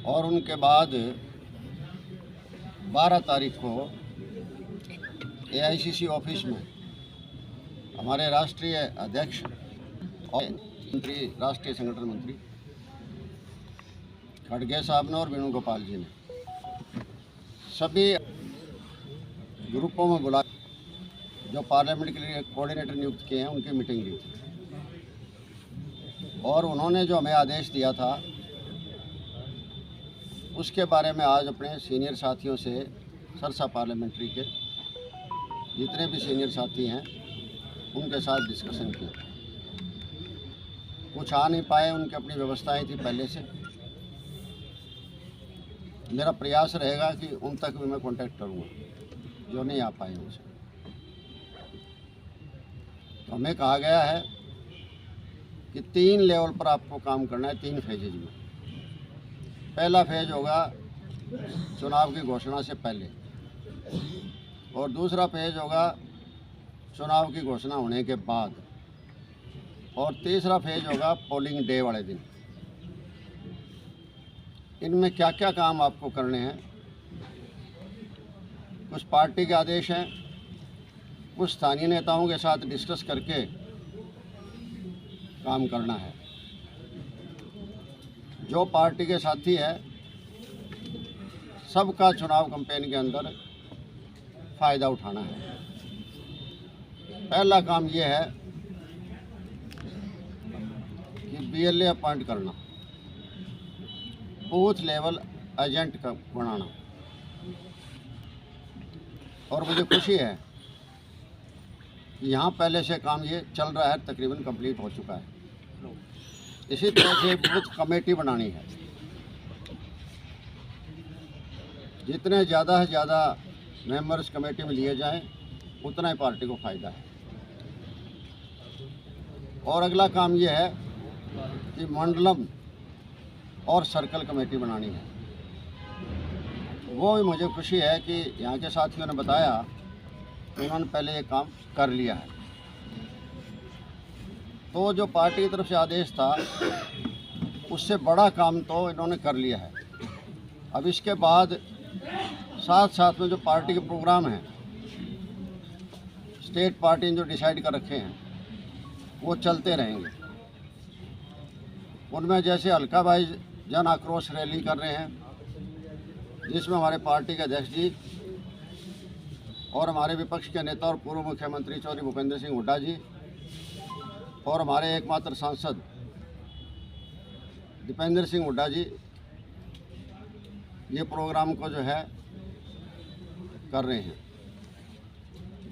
और उनके बाद 12 तारीख को एआईसीसी ऑफिस में हमारे राष्ट्रीय अध्यक्ष और मंत्री, राष्ट्रीय संगठन मंत्री खड़गे साहब ने और वेणुगोपाल जी ने सभी ग्रुपों में बुला जो पार्लियामेंट के लिए कोऑर्डिनेटर नियुक्त किए हैं उनकी मीटिंग ली थी। और उन्होंने जो हमें आदेश दिया था उसके बारे में आज अपने सीनियर साथियों से सरसा पार्लियामेंट्री के जितने भी सीनियर साथी हैं उनके साथ डिस्कशन किया। कुछ आ नहीं पाए, उनकी अपनी व्यवस्थाएं थी पहले से। मेरा प्रयास रहेगा कि उन तक भी मैं कांटेक्ट करूँगा जो नहीं आ पाए उनसे। तो हमें कहा गया है कि 3 लेवल पर आपको काम करना है, 3 फेजेज में। पहला फेज होगा चुनाव की घोषणा से पहले, और दूसरा फेज होगा चुनाव की घोषणा होने के बाद, और तीसरा फेज होगा पोलिंग डे वाले दिन। इनमें क्या क्या काम आपको करने हैं, कुछ पार्टी के आदेश हैं, कुछ स्थानीय नेताओं के साथ डिस्कस करके काम करना है। जो पार्टी के साथी है सबका चुनाव कैंपेन के अंदर फ़ायदा उठाना है। पहला काम ये है कि बीएलए अपॉइंट करना, बूथ लेवल एजेंट का बनाना। और मुझे खुशी है कि यहाँ पहले से काम ये चल रहा है, तकरीबन कंप्लीट हो चुका है। इसी तरह से बूथ कमेटी बनानी है। जितने ज़्यादा से ज़्यादा मेंबर्स कमेटी में लिए जाएं उतना ही पार्टी को फ़ायदा है। और अगला काम ये है कि मंडलम और सर्कल कमेटी बनानी है। वो भी मुझे खुशी है कि यहाँ के साथियों ने बताया कि उन्होंने पहले ये काम कर लिया है। तो जो पार्टी की तरफ से आदेश था उससे बड़ा काम तो इन्होंने कर लिया है। अब इसके बाद साथ साथ में जो पार्टी के प्रोग्राम हैं, स्टेट पार्टी ने जो डिसाइड कर रखे हैं वो चलते रहेंगे। उनमें जैसे हल्का भाई जन आक्रोश रैली कर रहे हैं, जिसमें हमारे पार्टी के अध्यक्ष जी और हमारे विपक्ष के नेता और पूर्व मुख्यमंत्री चौधरी भूपेंद्र सिंह हुड्डा जी और हमारे एकमात्र सांसद दीपेंद्र सिंह हुड्डा जी ये प्रोग्राम को जो है कर रहे हैं।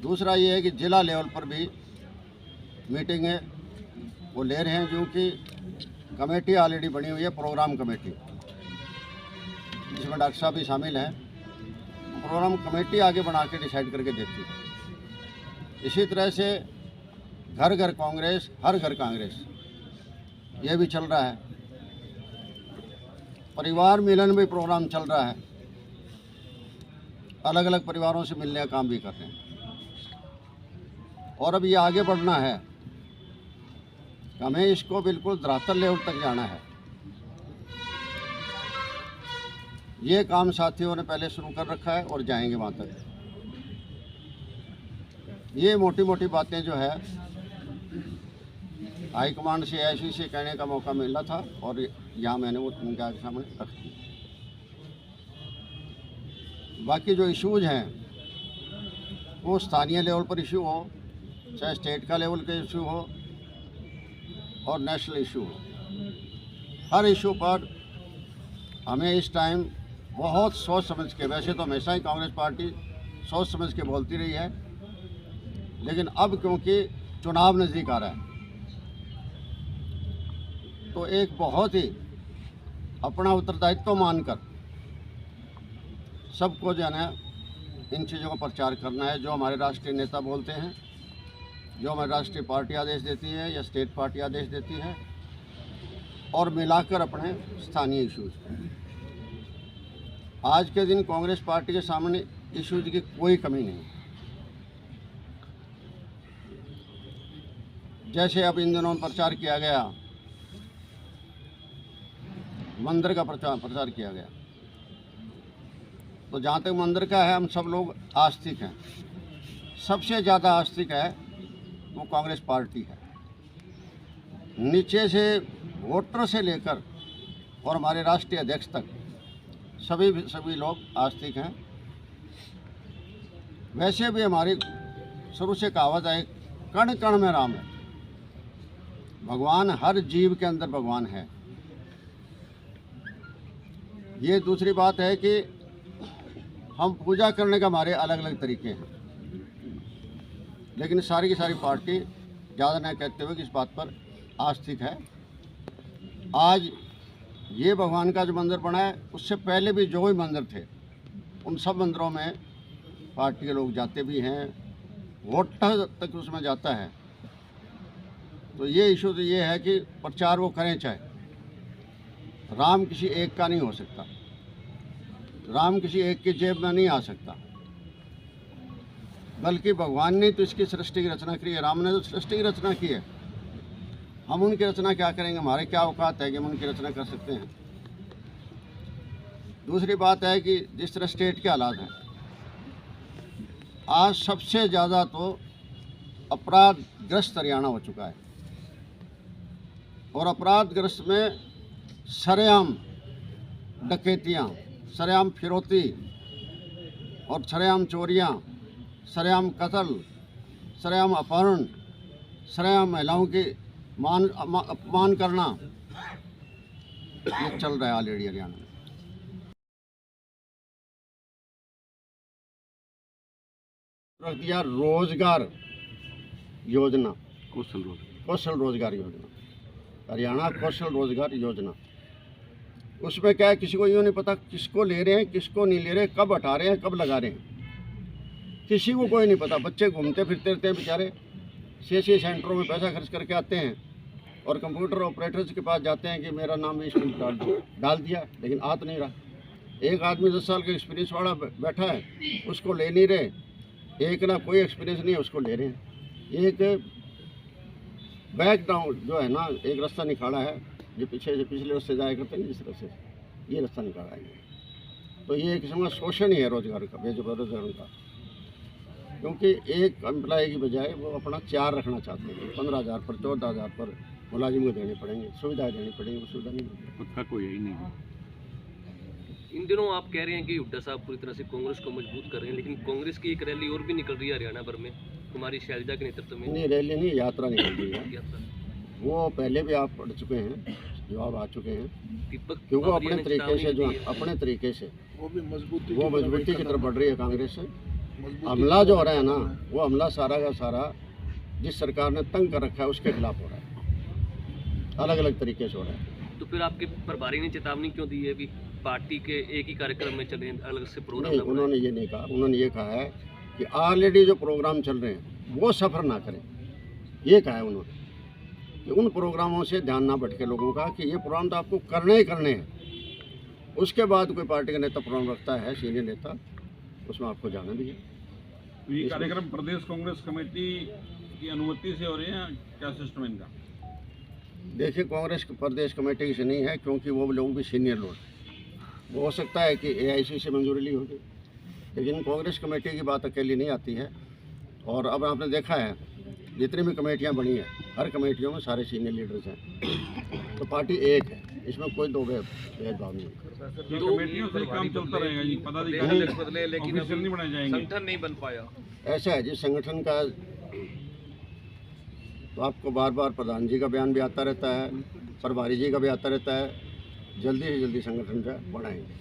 दूसरा ये है कि जिला लेवल पर भी मीटिंगें वो ले रहे हैं, क्योंकि कमेटी ऑलरेडी बनी हुई है, प्रोग्राम कमेटी, जिसमें डॉक्टर साहब भी शामिल हैं। प्रोग्राम कमेटी आगे बना के डिसाइड करके देती है। इसी तरह से घर घर कांग्रेस, हर घर कांग्रेस, ये भी चल रहा है। परिवार मिलन भी प्रोग्राम चल रहा है, अलग अलग परिवारों से मिलने का काम भी कर रहे हैं। और अब ये आगे बढ़ना है, हमें इसको बिल्कुल धरातल लेवल तक जाना है। ये काम साथियों ने पहले शुरू कर रखा है और जाएंगे वहाँ तक। ये मोटी मोटी बातें जो है हाईकमांड से ऐसी से कहने का मौका मिला था और यहाँ मैंने वो उनके आगे सामने रख दी। बाकी जो इश्यूज हैं वो स्थानीय लेवल पर इशू हो, चाहे स्टेट का लेवल के इशू हो और नेशनल इशू हो, हर इशू पर हमें इस टाइम बहुत सोच समझ के, वैसे तो हमेशा ही कांग्रेस पार्टी सोच समझ के बोलती रही है, लेकिन अब क्योंकि चुनाव नज़दीक आ रहा है तो एक बहुत ही अपना उत्तरदायित्व मानकर सबको जो है इन चीज़ों का प्रचार करना है। जो हमारे राष्ट्रीय नेता बोलते हैं, जो हमारी राष्ट्रीय पार्टी आदेश देती है या स्टेट पार्टी आदेश देती है, और मिलाकर अपने स्थानीय इश्यूज। आज के दिन कांग्रेस पार्टी के सामने इश्यूज की कोई कमी नहीं। जैसे अब इन दिनों प्रचार किया गया मंदिर का प्रचार किया गया। तो जहाँ तक मंदिर का है, हम सब लोग आस्तिक हैं। सबसे ज़्यादा आस्तिक है वो कांग्रेस पार्टी है। नीचे से वोटर से लेकर और हमारे राष्ट्रीय अध्यक्ष तक सभी लोग आस्तिक हैं। वैसे भी हमारी शुरू से कहावत है, कण कण में राम है। भगवान हर जीव के अंदर भगवान है। ये दूसरी बात है कि हम पूजा करने का हमारे अलग अलग तरीके हैं, लेकिन सारी की सारी पार्टी ज़्यादा नहीं कहते हुए कि इस बात पर आस्तिक है। आज ये भगवान का जो मंदिर बना है, उससे पहले भी जो भी मंदिर थे, उन सब मंदिरों में पार्टी के लोग जाते भी हैं, वोटर तक उसमें जाता है। तो ये इशू तो ये है कि प्रचार वो करें चाहे, राम किसी एक का नहीं हो सकता, राम किसी एक की जेब में नहीं आ सकता, बल्कि भगवान ने तो इसकी सृष्टि की रचना की है। राम ने तो सृष्टि की रचना की है। हम उनकी रचना क्या करेंगे? हमारे क्या औकात है कि हम उनकी रचना कर सकते हैं? दूसरी बात है कि जिस तरह स्टेट के हालात हैं, आज सबसे ज़्यादा तो अपराधग्रस्त हरियाणा हो चुका है, और अपराधग्रस्त में सरेआम डकैतियाँ, सरेआम फिरौती और सरेआम चोरियाँ, सरेआम कत्ल, सरेआम अपहरण, सरेआम महिलाओं की अपमान करना, ये चल रहा है ऑलरेडी हरियाणा में। रख दिया रोजगार योजना, कौशल रोजगार योजना, हरियाणा कौशल रोजगार योजना। उसमें क्या है, किसी को यूँ नहीं पता किसको ले रहे हैं, किसको नहीं ले रहे, कब हटा रहे हैं, कब लगा रहे हैं, किसी को कोई नहीं पता। बच्चे घूमते फिरते रहते हैं बेचारे, CSC सेंटरों में पैसा खर्च करके आते हैं और कंप्यूटर ऑपरेटर्स के पास जाते हैं कि मेरा नाम इसमें डाल दिया, लेकिन आ तो नहीं रहा। एक आदमी 10 साल का एक्सपीरियंस वाला बैठा है, उसको ले नहीं रहे। एक ना कोई एक्सपीरियंस नहीं है, उसको ले रहे हैं। एक बैकग्राउंड जो है ना, एक रास्ता निकाला है, जो पिछले रास्ते जाया करते हैं, जिस तरह से ये रास्ता निकाला है। तो ये एक किस्म का शोषण ही है रोजगार का, बेरोजगारों का। क्योंकि एक एम्प्लॉय की बजाय वो अपना 4 रखना चाहते हैं। 15,000 पर, 14,000 पर मुलाजिम को देने पड़ेंगे, सुविधाएं देनी पड़ेंगी, वो सुविधा नहीं मिलती। कोई यही नहीं। इन दिनों आप कह रहे हैं कि हुड्डा साहब पूरी तरह से कांग्रेस को मजबूत कर रहे हैं, लेकिन कांग्रेस की एक रैली और भी निकल रही है हरियाणा भर में, कुमारी शैलजा के नेतृत्व में। नहीं, रैली नहीं, यात्रा निकल रही है। वो पहले भी आप पढ़ चुके हैं, जवाब आ चुके हैं। क्योंकि वो अपने तरीके से वो मजबूती की तरफ बढ़ रही है कांग्रेस से। हमला जो हो रहा है ना, वो हमला सारा का सारा जिस सरकार ने तंग कर रखा है उसके खिलाफ हो रहा है, अलग अलग तरीके से हो रहा है। तो फिर आपके प्रभारी ने चेतावनी क्यों दी है कि पार्टी के एक ही कार्यक्रम में चले, अलग से प्रोग्राम? नहीं, उन्होंने ये नहीं कहा। उन्होंने ये कहा है कि ऑलरेडी जो प्रोग्राम चल रहे हैं वो सफ़र ना करें, ये कहा है उन्होंने, कि उन प्रोग्रामों से ध्यान ना भटके लोगों का, कि ये प्रोग्राम तो आपको करने ही करने हैं। उसके बाद कोई पार्टी का नेता प्रोग्राम रखता है, सीनियर नेता, उसमें आपको जाना भी है। ये कार्यक्रम प्रदेश कांग्रेस कमेटी की अनुमति से हो रहे हैं, क्या सिस्टम है इनका? देखिए, कांग्रेस प्रदेश कमेटी से नहीं है, क्योंकि वो लोग भी सीनियर लोग। वो हो सकता है कि AIC से मंजूरी ली होगी, लेकिन कांग्रेस कमेटी की बात अकेली नहीं आती है। और अब आपने देखा है जितनी भी कमेटियां बनी हैं, हर कमेटियों में सारे सीनियर लीडर्स हैं। तो पार्टी एक है, इसमें कोई दो भेदभाव नहीं है। तो कमेटियों से काम चलता रहेगा जी, पदाधिकारी लेकिन ऑफिशियल नहीं बनाए जाएंगे, संगठन नहीं बन पाया। ऐसा है जिस संगठन का, तो आपको बार बार प्रधान जी का बयान भी आता रहता है, प्रभारी जी का भी आता रहता है, जल्दी से जल्दी संगठन का बढ़ाएंगे।